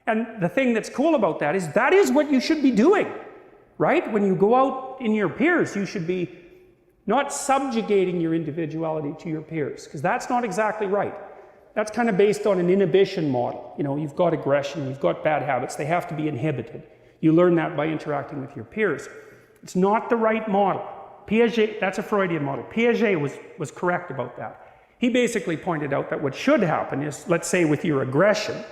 And the thing that's cool about that is what you should be doing, right? When you go out in your peers, you should be not subjugating your individuality to your peers, because that's not exactly right. That's kind of based on an inhibition model. You know, you've got aggression, you've got bad habits, they have to be inhibited. You learn that by interacting with your peers. It's not the right model. Piaget, that's a Freudian model. Piaget was correct about that. He basically pointed out that what should happen is, let's say with your aggression,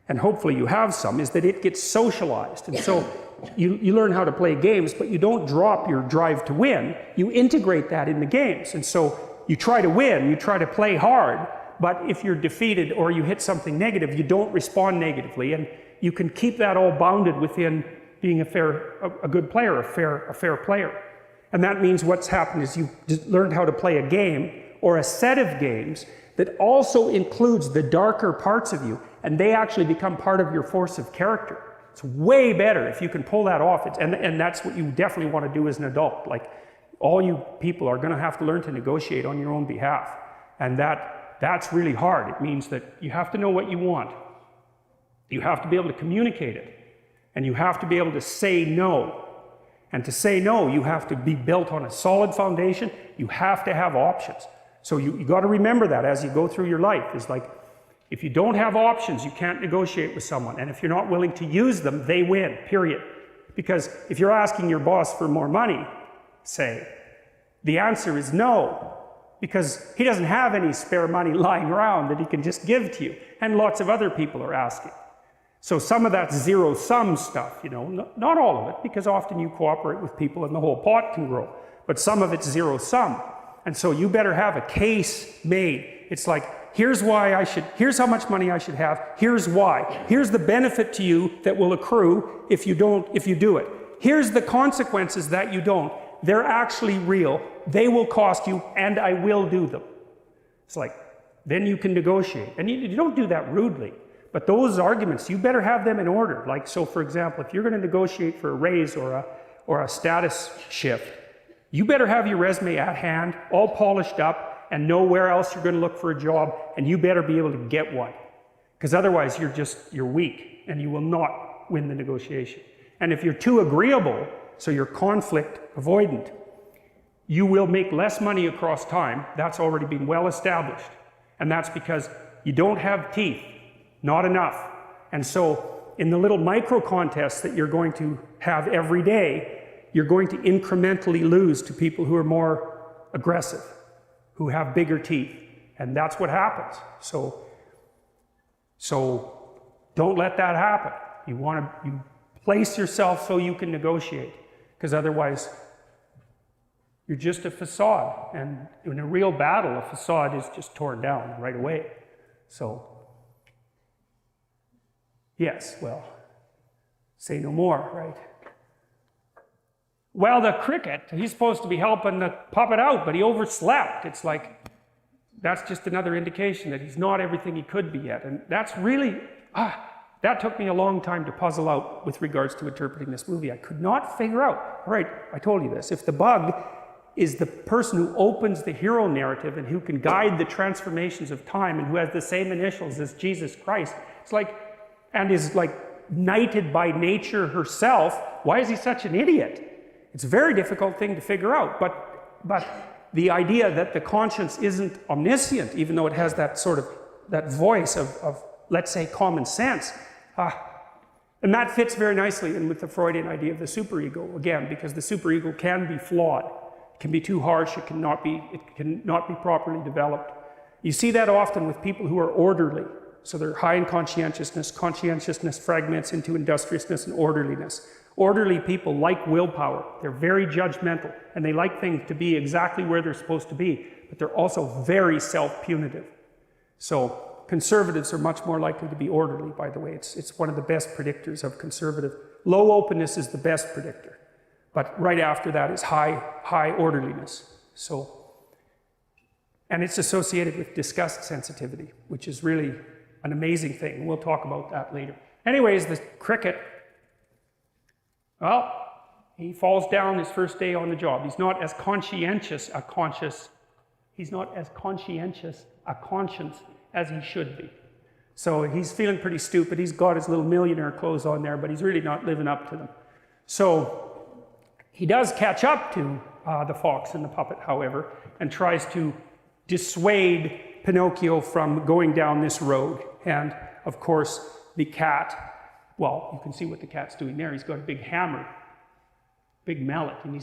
and hopefully you have some, is that it gets socialized. And so you learn how to play games, but you don't drop your drive to win. You integrate that in the games. And so you try to win, you try to play hard, but if you're defeated or you hit something negative, you don't respond negatively. And you can keep that all bounded within being a good player, a fair player. And that means what's happened is you've learned how to play a game or a set of games that also includes the darker parts of you, and they actually become part of your force of character. It's way better if you can pull that off. And that's what you definitely want to do as an adult. Like, all you people are going to have to learn to negotiate on your own behalf. And that's really hard. It means that you have to know what you want. You have to be able to communicate it. And you have to be able to say no. And to say no, you have to be built on a solid foundation. You have to have options. So you got to remember that as you go through your life. It's like, if you don't have options, you can't negotiate with someone. And if you're not willing to use them, they win, period. Because if you're asking your boss for more money, say, the answer is no. Because he doesn't have any spare money lying around that he can just give to you. And lots of other people are asking. So some of that's zero-sum stuff, you know. Not all of it, because often you cooperate with people and the whole pot can grow. But some of it's zero-sum. And so you better have a case made. It's like, here's how much money I should have, here's why. Here's the benefit to you that will accrue if you do it. Here's the consequences that you don't. They're actually real, they will cost you, and I will do them. It's like, then you can negotiate. And you don't do that rudely. But those arguments, you better have them in order. Like, so for example, if you're going to negotiate for a raise or a status shift, you better have your resume at hand, all polished up, and know where else you're going to look for a job, and you better be able to get one. Because otherwise you're weak, and you will not win the negotiation. And if you're too agreeable, so you're conflict avoidant, you will make less money across time. That's already been well established. And that's because you don't have teeth. Not enough. And so in the little micro contests that you're going to have every day, you're going to incrementally lose to people who are more aggressive, who have bigger teeth. And that's what happens. So don't let that happen. You place yourself so you can negotiate, because otherwise you're just a facade. And in a real battle, a facade is just torn down right away. So yes, well, say no more, right? Well, the cricket, he's supposed to be helping the puppet out, but he overslept. It's like, that's just another indication that he's not everything he could be yet. And that's really, that took me a long time to puzzle out with regards to interpreting this movie. I could not figure out, all right, I told you this, if the bug is the person who opens the hero narrative and who can guide the transformations of time and who has the same initials as Jesus Christ, it's like, and is like knighted by nature herself, why is he such an idiot? It's a very difficult thing to figure out, but the idea that the conscience isn't omniscient, even though it has that sort of, that voice of let's say, common sense, and that fits very nicely in with the Freudian idea of the superego, again, because the superego can be flawed, it can be too harsh, it cannot be properly developed. You see that often with people who are orderly. So they're high in conscientiousness. Conscientiousness fragments into industriousness and orderliness. Orderly people like willpower. They're very judgmental, and they like things to be exactly where they're supposed to be, but they're also very self-punitive. So conservatives are much more likely to be orderly, by the way. It's one of the best predictors of conservative. Low openness is the best predictor, but right after that is high orderliness. So, and it's associated with disgust sensitivity, which is really an amazing thing. We'll talk about that later. Anyways, the cricket, well, he falls down his first day on the job. He's not as conscientious a conscience as he should be. So he's feeling pretty stupid. He's got his little millionaire clothes on there, but he's really not living up to them. So he does catch up to the fox and the puppet, however, and tries to dissuade Pinocchio from going down this road. And of course, the cat, well, you can see what the cat's doing there. He's got a big hammer, big mallet, and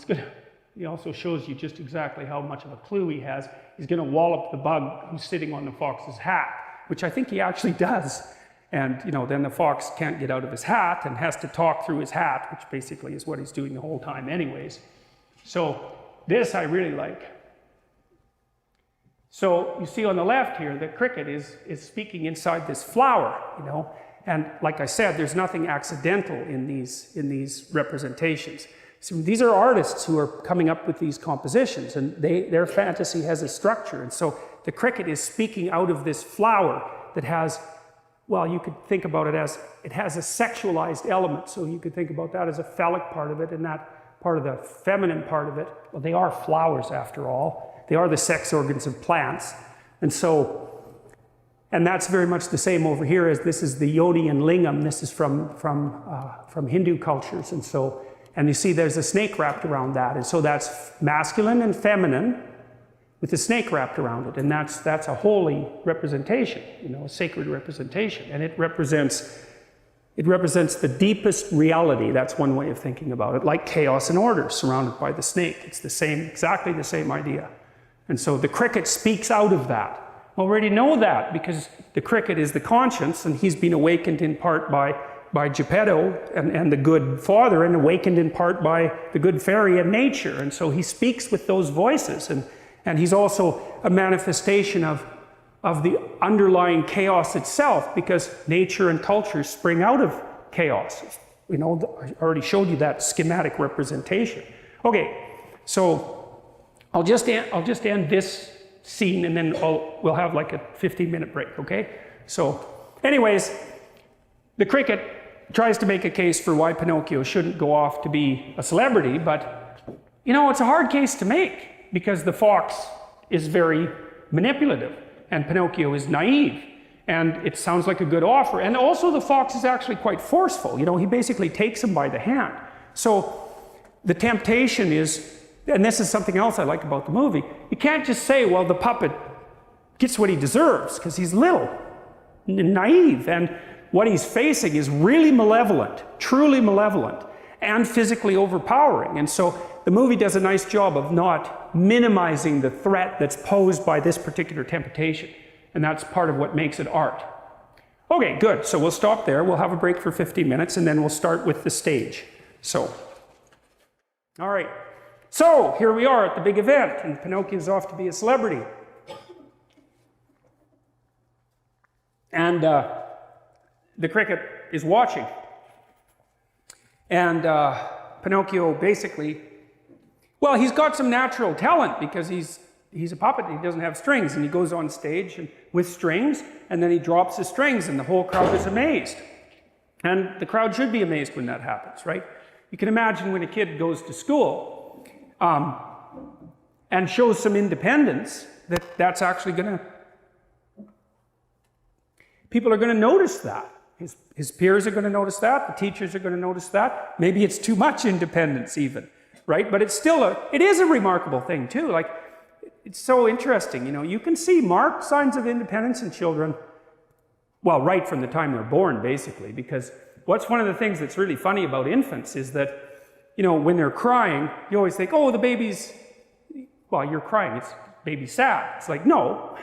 he also shows you just exactly how much of a clue he has. He's going to wallop the bug who's sitting on the fox's hat, which I think he actually does. And, you know, then the fox can't get out of his hat and has to talk through his hat, which basically is what he's doing the whole time anyways. So this I really like. So you see on the left here, the cricket is speaking inside this flower, you know. And like I said, there's nothing accidental in these representations. So these are artists who are coming up with these compositions, and their fantasy has a structure. And so the cricket is speaking out of this flower that has, well, you could think about it as, it has a sexualized element. So you could think about that as a phallic part of it, and that part of the feminine part of it. Well, they are flowers after all. They are the sex organs of plants. And so, and that's very much the same over here as this is the yoni and lingam. This is from Hindu cultures. And so, and you see there's a snake wrapped around that. And so that's masculine and feminine with a snake wrapped around it. And that's a holy representation, you know, a sacred representation. And it represents the deepest reality. That's one way of thinking about it, like chaos and order surrounded by the snake. It's the same, exactly the same idea. And so the cricket speaks out of that. We already know that because the cricket is the conscience, and he's been awakened in part by Geppetto and the good father, and awakened in part by the good fairy and nature. And so he speaks with those voices, and he's also a manifestation of the underlying chaos itself, because nature and culture spring out of chaos. You know, I already showed you that schematic representation. Okay, so I'll just end this scene, and then we'll have like a 15-minute break, okay? So anyways, the cricket tries to make a case for why Pinocchio shouldn't go off to be a celebrity, but, you know, it's a hard case to make because the fox is very manipulative and Pinocchio is naive, and it sounds like a good offer. And also the fox is actually quite forceful. You know, he basically takes him by the hand. So the temptation is, and this is something else I like about the movie, you can't just say, well, the puppet gets what he deserves because he's little, naive, and what he's facing is really malevolent, truly malevolent, and physically overpowering. And so the movie does a nice job of not minimizing the threat that's posed by this particular temptation. And that's part of what makes it art. Okay, good. So we'll stop there. We'll have a break for 15 minutes, and then we'll start with the stage. So, all right. So here we are at the big event, and Pinocchio's off to be a celebrity. And the cricket is watching. And Pinocchio basically, well, he's got some natural talent because he's a puppet, he doesn't have strings, and he goes on stage with strings, and then he drops his strings, and the whole crowd is amazed. And the crowd should be amazed when that happens, right? You can imagine when a kid goes to school and shows some independence, that's actually going to, people are going to notice that. His peers are going to notice that, the teachers are going to notice that. Maybe it's too much independence even, right? But it's still it is a remarkable thing too. Like, it's so interesting, you know, you can see marked signs of independence in children, well, right from the time they're born, basically, because what's one of the things that's really funny about infants is that, you know, when they're crying, you always think, oh, the baby's, well, you're crying, baby's sad. It's like, no,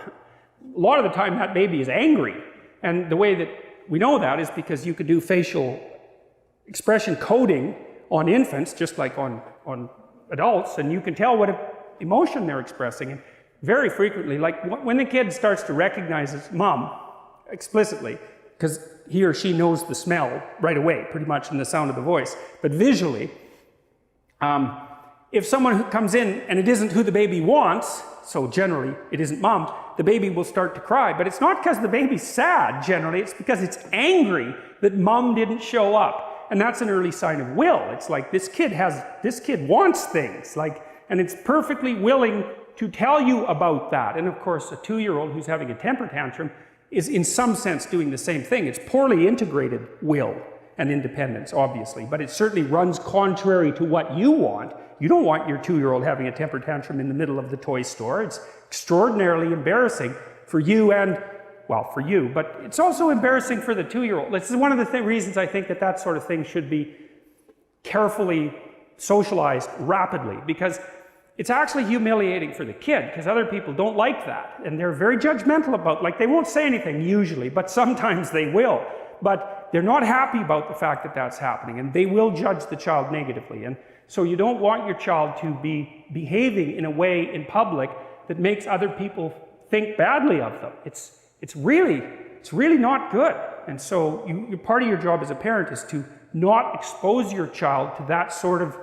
a lot of the time that baby is angry. And the way that we know that is because you could do facial expression coding on infants, just like on adults, and you can tell what emotion they're expressing. And very frequently, like when the kid starts to recognize his mom explicitly, because he or she knows the smell right away, pretty much in the sound of the voice, but visually, if someone who comes in and it isn't who the baby wants, so generally it isn't mom, the baby will start to cry. But it's not because the baby's sad, generally, it's because it's angry that mom didn't show up. And that's an early sign of will. It's like this kid wants things, like, and it's perfectly willing to tell you about that. And of course, a 2-year-old who's having a temper tantrum is in some sense doing the same thing. It's poorly integrated will and independence, obviously, but it certainly runs contrary to what you want. You don't want your 2-year-old having a temper tantrum in the middle of the toy store. It's extraordinarily embarrassing for you and, well, for you, but it's also embarrassing for the 2-year-old. This is one of the reasons I think that that sort of thing should be carefully socialized rapidly, because it's actually humiliating for the kid, because other people don't like that, and they're very judgmental about, like, they won't say anything usually, but sometimes they will, but they're not happy about the fact that that's happening, and they will judge the child negatively. And so you don't want your child to be behaving in a way in public that makes other people think badly of them. It's really not good. And so part of your job as a parent is to not expose your child to that sort of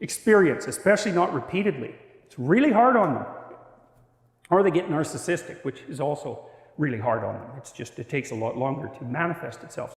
experience, especially not repeatedly. It's really hard on them. Or they get narcissistic, which is also really hard on them. It takes a lot longer to manifest itself.